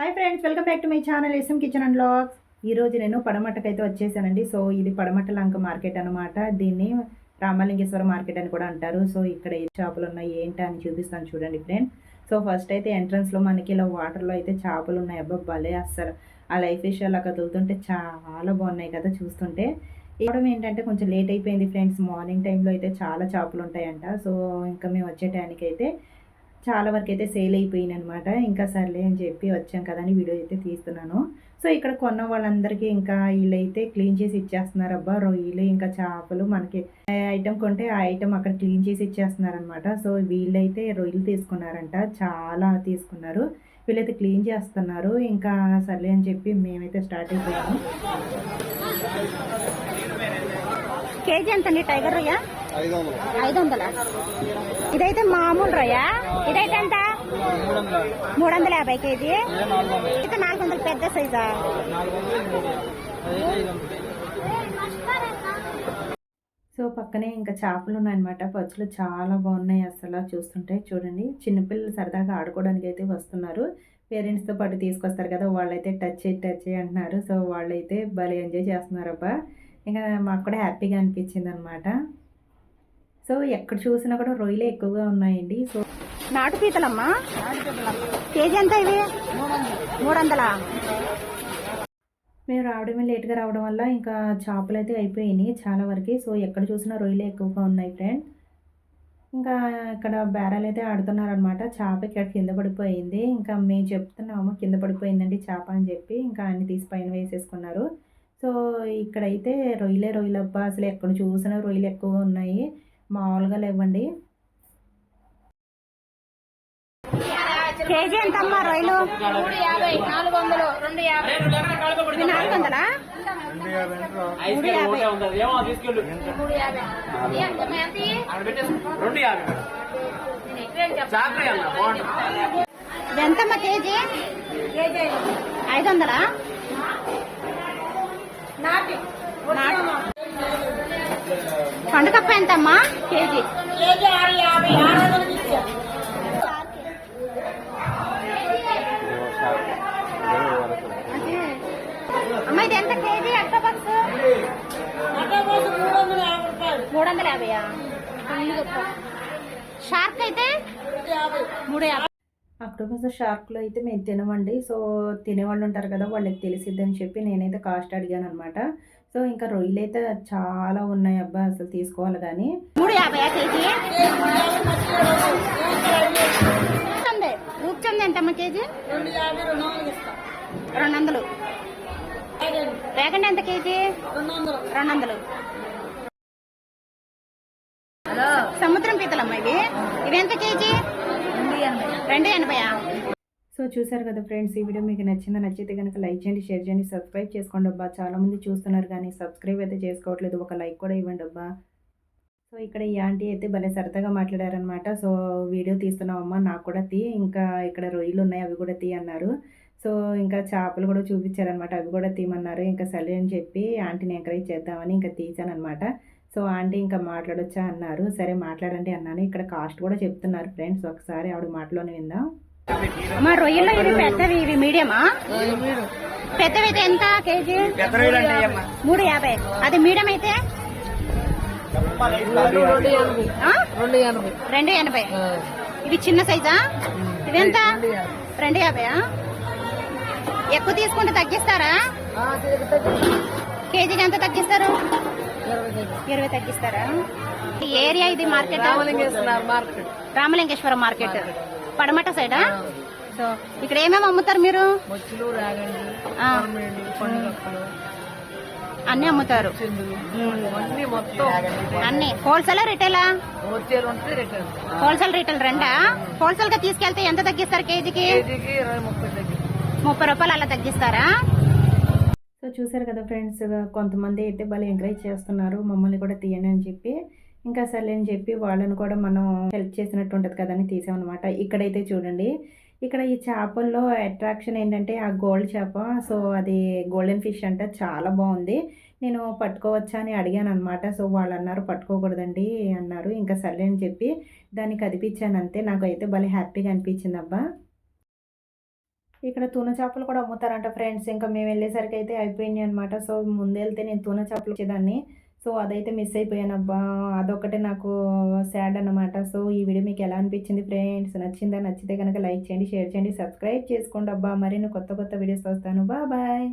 Hi friends, welcome back to my channel S M kitchen and vlogs. ఈరోజు నేను పడమట్టకైతే వచ్చేసానండి. So ఇది పడమట్ట లంక మార్కెట్ అనమాట. దీన్ని రామలింగేశ్వర మార్కెట్ అని కూడా అంటారు. సో ఇక్కడ ఏ చేపలు ఉన్నాయి ఏంటి అని చూపిస్తాను చూడండి ఫ్రెండ్స్. సో ఫస్ట్ అయితే ఎంట్రన్స్లో మనకి ఇలా వాటర్లో అయితే చేపలు ఉన్నాయి. అబ్బా భలే, అస్సలు ఆ లైఫ్ ఫిష్ అలా కదులుతుంటే చాలా బాగున్నాయి కదా చూస్తుంటే. ఇవ్వడం ఏంటంటే కొంచెం లేట్ అయిపోయింది ఫ్రెండ్స్. మార్నింగ్ టైంలో అయితే చాలా చేపలు ఉంటాయంట. సో ఇంకా మేము వచ్చే టైంకి అయితే చాలా వరకు అయితే సేల్ అయిపోయినాయి అనమాట. ఇంకా సర్లే అని చెప్పి వచ్చాం కదా అని వీడియో అయితే తీస్తున్నాను. సో ఇక్కడ కొన్న వాళ్ళందరికీ ఇంకా వీళ్ళైతే క్లీన్ చేసి ఇచ్చేస్తున్నారు. అబ్బా రొయ్యలు ఇంకా చేపలు మనకి ఐటెం కొంటే ఆ ఐటెం అక్కడ క్లీన్ చేసి ఇచ్చేస్తున్నారనమాట. సో వీళ్ళైతే రొయ్యలు తీసుకున్నారంట, చాలా తీసుకున్నారు. వీళ్ళైతే క్లీన్ చేస్తున్నారు. ఇంకా సర్లే అని చెప్పి మేమైతే స్టార్ట్ అయిపోయాము. కేజీ ఎంతండి టైగర్ రొయ్య? 500. ఇదైతే మామూలు రొయ్య. ఇదైతే ఎంత? 350 కేజీ. అయితే 400 పెద్ద సైజా? సో పక్కనే ఇంకా చేపలు ఉన్నాయన్నమాట. పచ్చులు చాలా బాగున్నాయి అసలు చూస్తుంటే. చూడండి, చిన్నపిల్లలు సరదాగా ఆడుకోవడానికి అయితే వస్తున్నారు. పేరెంట్స్తో పాటు తీసుకొస్తారు కదా, వాళ్ళైతే టచ్ చేయి అంటున్నారు. సో వాళ్ళైతే భలే ఎంజాయ్ చేస్తున్నారు. అబ్బా ఇంకా మాకు కూడా హ్యాపీగా అనిపించింది అనమాట. సో ఎక్కడ చూసినా కూడా రొయ్యలే ఎక్కువగా ఉన్నాయండి. సో నాటు పీతలమ్మా కేజీ ఎంత? ఇవి 300. మేము రావడమే లేట్గా రావడం వల్ల ఇంకా చేపలు అయితే అయిపోయినాయి చాలా వరకు. సో ఎక్కడ చూసినా రొయ్యలే ఎక్కువగా ఉన్నాయి ఫ్రెండ్. ఇంకా ఇక్కడ బేరాలు అయితే ఆడుతున్నారనమాట. చేప ఇక్కడ కింద పడిపోయింది. ఇంకా మేము చెప్తున్నాము కింద పడిపోయిందండి చేప అని చెప్పి. ఇంకా అన్ని తీసి పైన వేసేసుకున్నారు. సో ఇక్కడైతే రొయ్యలు అబ్బా, అసలు ఎక్కడ చూసినా రొయ్యలు ఎక్కువగా ఉన్నాయి, మామూలుగా లేవండి. కేజీ ఎంత అమ్మా రొయ్యలు? 350, 400, 250. 400? ఎంతమ్మా కేజీ? 500. పండుగప్ప ఎంతమ్మా కేజీ? అమ్మా ఇది ఎంత కేజీ? అక్టోబక్స్ 350. షార్క్ అయితే 350. అక్టోబస్ షార్క్లో అయితే మేము తినమండి. సో తినేవాళ్ళు ఉంటారు కదా, వాళ్ళకి తెలిసిద్ది అని చెప్పి నేనైతే కాస్ట్ అడిగాను అనమాట. సో ఇంకా రొయ్యలు అయితే చాలా ఉన్నాయి. అబ్బా అసలు తీసుకోవాలి కానీ. 350 కేజీ. రూప్చంది ఎంతమ్మా కేజీ? 200. రేగండి ఎంత కేజీ? 200. సముద్రం పీతలమ్మా ఇవి. ఇవి ఎంత కేజీ? 280. సో చూసారు కదా ఫ్రెండ్స్, ఈ వీడియో మీకు నచ్చితే కనుక లైక్ చేయండి, షేర్ చేయండి, సబ్స్క్రైబ్ చేసుకోండి. అబ్బా చాలా మంది చూస్తున్నారు కానీ సబ్స్క్రైబ్ అయితే చేసుకోవట్లేదు. ఒక లైక్ కూడా ఇవ్వండి అబ్బా. సో ఇక్కడ ఈ ఆంటీ అయితే భలే సరదాగా మాట్లాడారనమాట. సో వీడియో తీస్తున్నావమ్మా, నాకు కూడా తీ, ఇంకా ఇక్కడ రొయ్యలు ఉన్నాయి అవి కూడా తీ అన్నారు. సో ఇంకా చేపలు కూడా చూపించారనమాట, అవి కూడా తీయమన్నారు. ఇంకా సరే అని చెప్పి ఆంటీని ఎంకరేజ్ చేద్దామని ఇంకా తీసాను అనమాట. సో ఆంటీ ఇంకా మాట్లాడొచ్చా అన్నారు. సరే మాట్లాడండి అన్నాను. ఇక్కడ కాస్ట్ కూడా చెప్తున్నారు ఫ్రెండ్స్, ఒకసారి ఆవిడ మాటలోనే విందాం. మా రొయ్యల్లో ఇవి పెద్దవి, ఇవి మీడియమా? పెద్దవి అయితే ఎంత కేజీ? 350. అది మీడియం అయితే 280. ఇవి చిన్న సైజా? ఇవెంత? 250. ఎక్కువ తీసుకుంటే తగ్గిస్తారా? కేజీకి ఎంత తగ్గిస్తారు? 20 తగ్గిస్తారా? ఈ ఏరియా ఇది మార్కెట్ రామలింగేశ్వరం మార్కెట్ పడమట సైడా? సో ఇక్కడ ఏమేమి అమ్ముతారు మీరు? అన్ని అమ్ముతారు. అన్ని హోల్సేల్ రిటైలా? హోల్సేల్ రిటైల్ రెండా? హోల్సేల్ గా తీసుకెళ్తే ఎంత తగ్గిస్తారు కేజీకి? 30 రూపాయలు అలా తగ్గిస్తారా? సో చూసారు కదా ఫ్రెండ్స్, కొంతమంది అయితే భలే ఎంకరేజ్ చేస్తున్నారు మమ్మల్ని కూడా తీయండి అని చెప్పి. ఇంకా సర్లే అని చెప్పి వాళ్ళని కూడా మనం హెల్ప్ చేసినట్టు ఉంటుంది కదని తీసామన్నమాట. ఇక్కడైతే చూడండి, ఇక్కడ ఈ చేపల్లో అట్రాక్షన్ ఏంటంటే ఆ గోల్డ్ చేప. సో అది గోల్డెన్ ఫిష్ అంటే చాలా బాగుంది. నేను పట్టుకోవచ్చా అని అడిగాను అనమాట. సో వాళ్ళు అన్నారు పట్టుకోకూడదండి అన్నారు. ఇంకా సర్లే అని చెప్పి దాన్ని కదిపించాను అంతే. నాకు అయితే భలే హ్యాపీగా అనిపించింది అబ్బా. ఇక్కడ తూనె చేపలు కూడా అమ్ముతారంట ఫ్రెండ్స్. ఇంకా మేము వెళ్ళేసరికి అయితే అయిపోయినాయి అనమాట. సో, ముందెళ్తే నేను తూనె చేపలు వచ్చేదాన్ని. సో, అదైతే మిస్ అయిపోయానబ్బా! అదొక్కటే నాకు సాడ్ అనమాట. సో, ఈ వీడియో మీకు ఎలా అనిపించింది ఫ్రెండ్స్? నచ్చిందా? నచ్చితే గనక లైక్ చేయండి, షేర్ చేయండి, సబ్స్క్రైబ్ చేసుకోండబ్బా! మరిన్ని కొత్త కొత్త వీడియోస్‌తో వస్తాను. బాయ్.